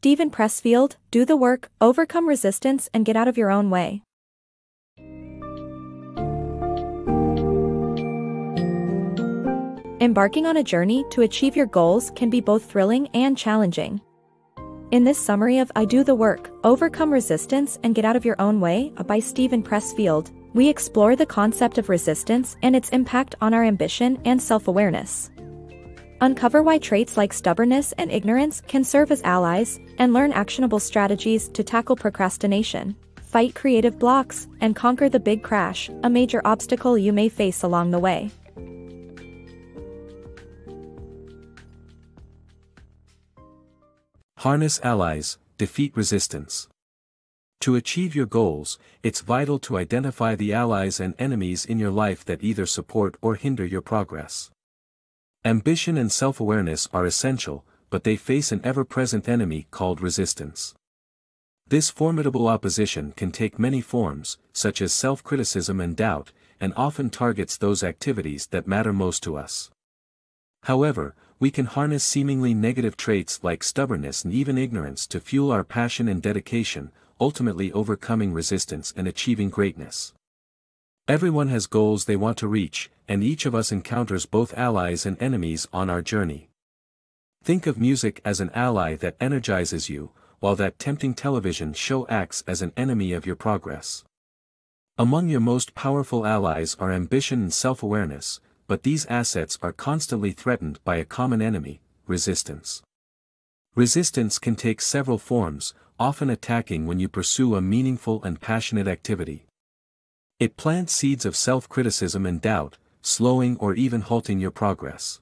Stephen Pressfield, do the work, overcome resistance and get out of your own way. Embarking on a journey to achieve your goals can be both thrilling and challenging. In this summary of I Do the Work, Overcome Resistance and Get Out of Your Own Way by Stephen Pressfield, we explore the concept of resistance and its impact on our ambition and self-awareness. Uncover why traits like stubbornness and ignorance can serve as allies, and learn actionable strategies to tackle procrastination, fight creative blocks, and conquer the big crash, a major obstacle you may face along the way. Harness allies, defeat resistance. To achieve your goals, it's vital to identify the allies and enemies in your life that either support or hinder your progress. Ambition and self-awareness are essential, but they face an ever-present enemy called resistance. This formidable opposition can take many forms, such as self-criticism and doubt, and often targets those activities that matter most to us. However, we can harness seemingly negative traits like stubbornness and even ignorance to fuel our passion and dedication, ultimately overcoming resistance and achieving greatness. Everyone has goals they want to reach, and each of us encounters both allies and enemies on our journey. Think of music as an ally that energizes you, while that tempting television show acts as an enemy of your progress. Among your most powerful allies are ambition and self-awareness, but these assets are constantly threatened by a common enemy, resistance. Resistance can take several forms, often attacking when you pursue a meaningful and passionate activity. It plants seeds of self-criticism and doubt, slowing or even halting your progress.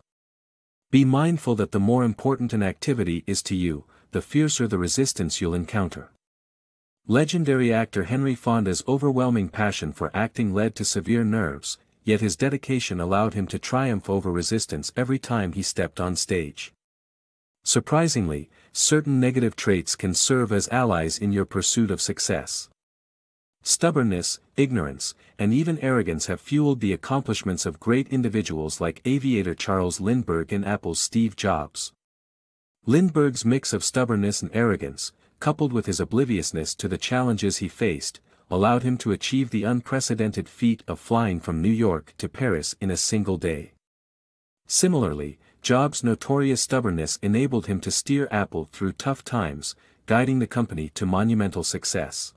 Be mindful that the more important an activity is to you, the fiercer the resistance you'll encounter. Legendary actor Henry Fonda's overwhelming passion for acting led to severe nerves, yet his dedication allowed him to triumph over resistance every time he stepped on stage. Surprisingly, certain negative traits can serve as allies in your pursuit of success. Stubbornness, ignorance, and even arrogance have fueled the accomplishments of great individuals like aviator Charles Lindbergh and Apple's Steve Jobs. Lindbergh's mix of stubbornness and arrogance, coupled with his obliviousness to the challenges he faced, allowed him to achieve the unprecedented feat of flying from New York to Paris in a single day. Similarly, Jobs' notorious stubbornness enabled him to steer Apple through tough times, guiding the company to monumental success.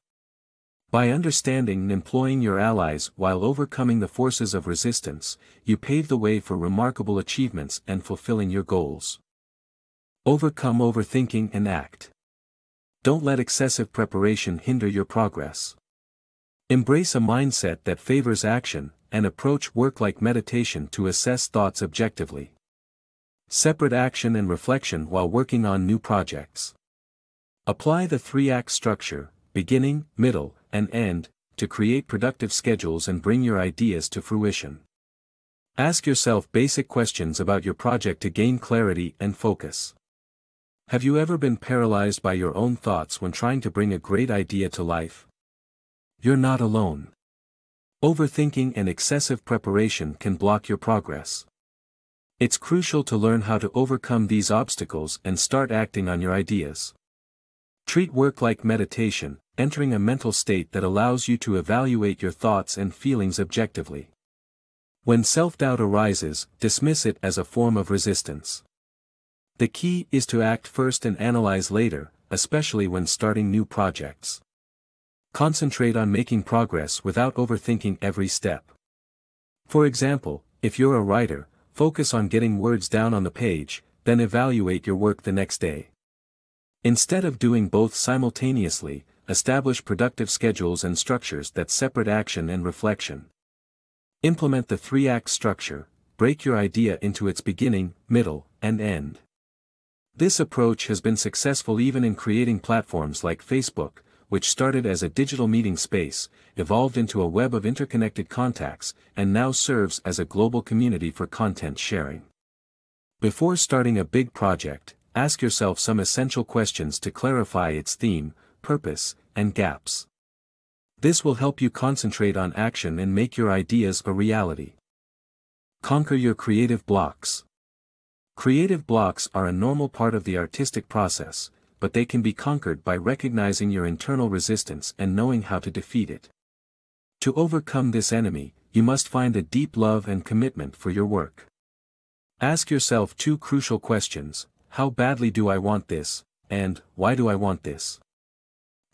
By understanding and employing your allies while overcoming the forces of resistance, you pave the way for remarkable achievements and fulfilling your goals. Overcome overthinking and act. Don't let excessive preparation hinder your progress. Embrace a mindset that favors action, and approach work like meditation to assess thoughts objectively. Separate action and reflection while working on new projects. Apply the 3-act structure, beginning, middle, and end, to create productive schedules and bring your ideas to fruition. Ask yourself basic questions about your project to gain clarity and focus. Have you ever been paralyzed by your own thoughts when trying to bring a great idea to life? You're not alone. Overthinking and excessive preparation can block your progress. It's crucial to learn how to overcome these obstacles and start acting on your ideas. Treat work like meditation, entering a mental state that allows you to evaluate your thoughts and feelings objectively. When self-doubt arises, dismiss it as a form of resistance. The key is to act first and analyze later, especially when starting new projects. Concentrate on making progress without overthinking every step. For example, if you're a writer, focus on getting words down on the page, then evaluate your work the next day. Instead of doing both simultaneously, establish productive schedules and structures that separate action and reflection. Implement the 3-act structure, break your idea into its beginning, middle, and end. This approach has been successful even in creating platforms like Facebook, which started as a digital meeting space, evolved into a web of interconnected contacts, and now serves as a global community for content sharing. Before starting a big project, ask yourself some essential questions to clarify its theme, purpose, and gaps. This will help you concentrate on action and make your ideas a reality. Conquer your creative blocks. Creative blocks are a normal part of the artistic process, but they can be conquered by recognizing your internal resistance and knowing how to defeat it. To overcome this enemy, you must find a deep love and commitment for your work. Ask yourself two crucial questions: how badly do I want this, and why do I want this?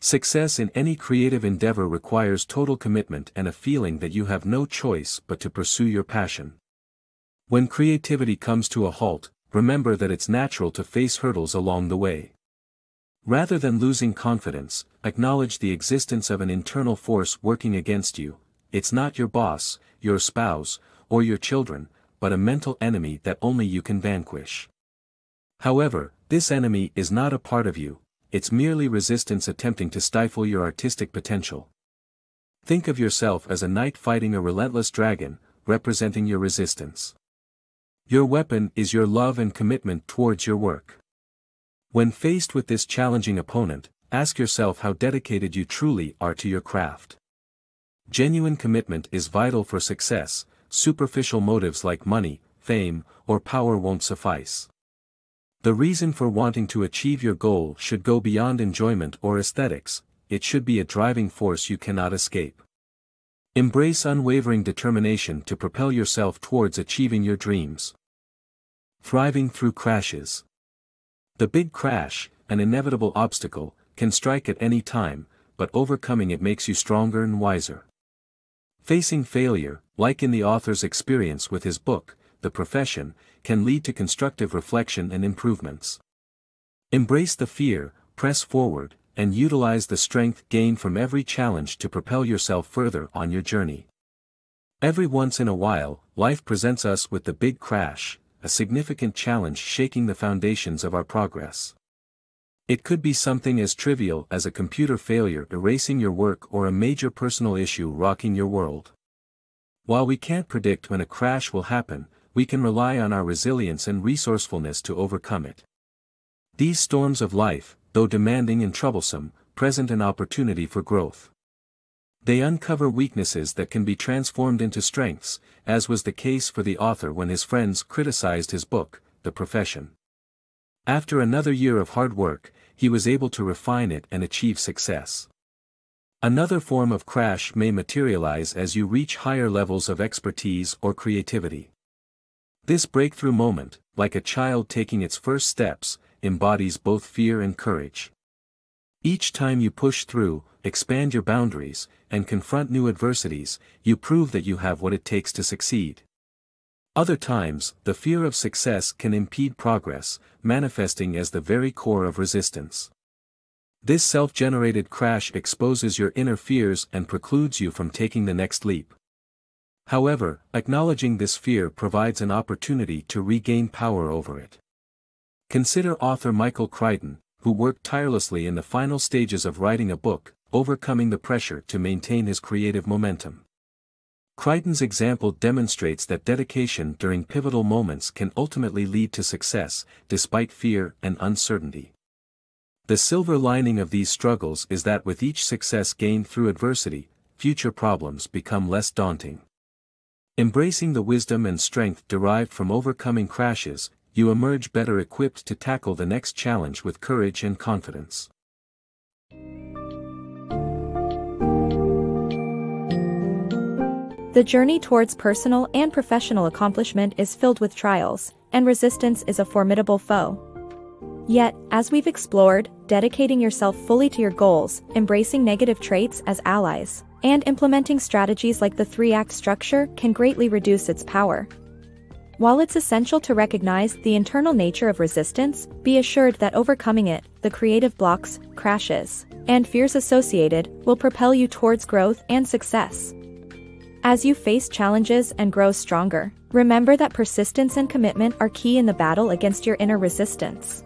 Success in any creative endeavor requires total commitment and a feeling that you have no choice but to pursue your passion. When creativity comes to a halt, remember that it's natural to face hurdles along the way. Rather than losing confidence, acknowledge the existence of an internal force working against you. It's not your boss, your spouse, or your children, but a mental enemy that only you can vanquish. However, this enemy is not a part of you, it's merely resistance attempting to stifle your artistic potential. Think of yourself as a knight fighting a relentless dragon, representing your resistance. Your weapon is your love and commitment towards your work. When faced with this challenging opponent, ask yourself how dedicated you truly are to your craft. Genuine commitment is vital for success. Superficial motives like money, fame, or power won't suffice. The reason for wanting to achieve your goal should go beyond enjoyment or aesthetics, it should be a driving force you cannot escape. Embrace unwavering determination to propel yourself towards achieving your dreams. Thriving through crashes. The big crash, an inevitable obstacle, can strike at any time, but overcoming it makes you stronger and wiser. Facing failure, like in the author's experience with his book, The Profession, can lead to constructive reflection and improvements. Embrace the fear, press forward, and utilize the strength gained from every challenge to propel yourself further on your journey. Every once in a while, life presents us with the big crash, a significant challenge shaking the foundations of our progress. It could be something as trivial as a computer failure erasing your work or a major personal issue rocking your world. While we can't predict when a crash will happen, we can rely on our resilience and resourcefulness to overcome it. These storms of life, though demanding and troublesome, present an opportunity for growth. They uncover weaknesses that can be transformed into strengths, as was the case for the author when his friends criticized his book, The Profession. After another year of hard work, he was able to refine it and achieve success. Another form of crash may materialize as you reach higher levels of expertise or creativity. This breakthrough moment, like a child taking its first steps, embodies both fear and courage. Each time you push through, expand your boundaries, and confront new adversities, you prove that you have what it takes to succeed. Other times, the fear of success can impede progress, manifesting as the very core of resistance. This self-generated crash exposes your inner fears and precludes you from taking the next leap. However, acknowledging this fear provides an opportunity to regain power over it. Consider author Michael Crichton, who worked tirelessly in the final stages of writing a book, overcoming the pressure to maintain his creative momentum. Crichton's example demonstrates that dedication during pivotal moments can ultimately lead to success, despite fear and uncertainty. The silver lining of these struggles is that with each success gained through adversity, future problems become less daunting. Embracing the wisdom and strength derived from overcoming crashes, you emerge better equipped to tackle the next challenge with courage and confidence. The journey towards personal and professional accomplishment is filled with trials, and resistance is a formidable foe. Yet, as we've explored, dedicating yourself fully to your goals, embracing negative traits as allies, and implementing strategies like the 3-act structure can greatly reduce its power. While it's essential to recognize the internal nature of resistance, be assured that overcoming it, the creative blocks, crashes, and fears associated, will propel you towards growth and success. As you face challenges and grow stronger, remember that persistence and commitment are key in the battle against your inner resistance.